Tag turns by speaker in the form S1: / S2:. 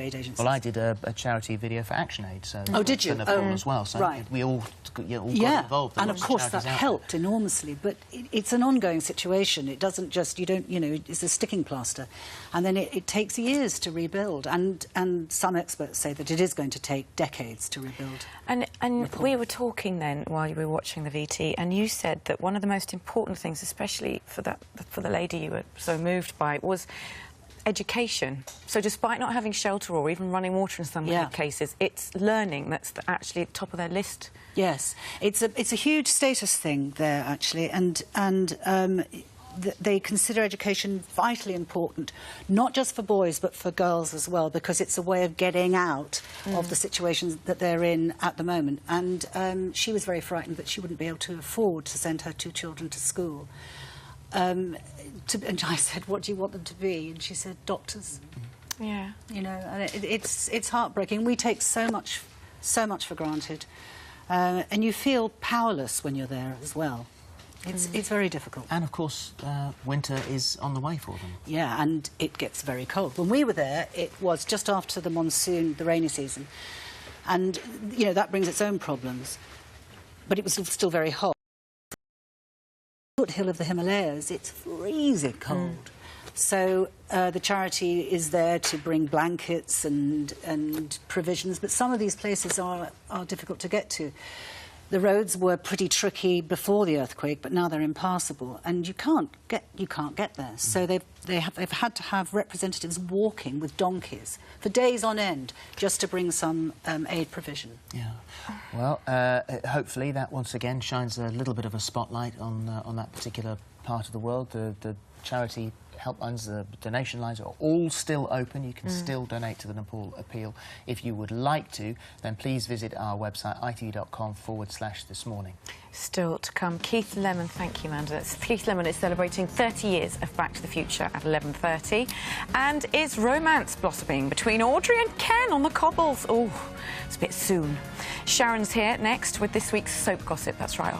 S1: aid agencies.
S2: Well, I did a charity video for ActionAid, so
S1: oh, did you?
S2: for Nepal as well. So
S1: right.
S2: we all got involved.
S1: And of course that helped enormously. But it's an ongoing situation. It doesn't just it's a sticking plaster, and then it takes years to rebuild. And some experts say that it is going to take decades to rebuild.
S3: And we were talking then while you were watching the VT, and you said that one of the most important things, especially for the lady you were so moved by, was education. So despite not having shelter or even running water in some cases, it's learning that's actually at the top of their list.
S1: Yes, it's a huge status thing there, actually, and they consider education vitally important, not just for boys but for girls as well, because it's a way of getting out of the situations that they're in at the moment. And she was very frightened that she wouldn't be able to afford to send her 2 children to school. And I said, what do you want them to be? And she said, doctors.
S3: Yeah.
S1: You know, and it's heartbreaking. We take so much for granted. And you feel powerless when you're there as well. It's very difficult.
S2: And, of course, winter is on the way for them.
S1: Yeah, and it gets very cold. When we were there, it was just after the monsoon, the rainy season. And, you know, that brings its own problems. But it was still very hot. Foothill of the Himalayas, it's freezing cold. So the charity is there to bring blankets and provisions, but some of these places are difficult to get to. The roads were pretty tricky before the earthquake, but now they're impassable, and you can't get there. So they've had to have representatives walking with donkeys for days on end just to bring some aid provision.
S2: Yeah. Well, hopefully that once again shines a little bit of a spotlight on that particular part of the world. The charity helplines, the donation lines are all still open. You can still donate to the Nepal Appeal. If you would like to, then please visit our website, itv.com/This Morning.
S3: Still to come, Keith Lemon. Thank you, Amanda. Keith Lemon is celebrating 30 years of Back to the Future at 11:30. And is romance blossoming between Audrey and Ken on the cobbles? Oh, it's a bit soon. Sharon's here next with this week's soap gossip. That's right.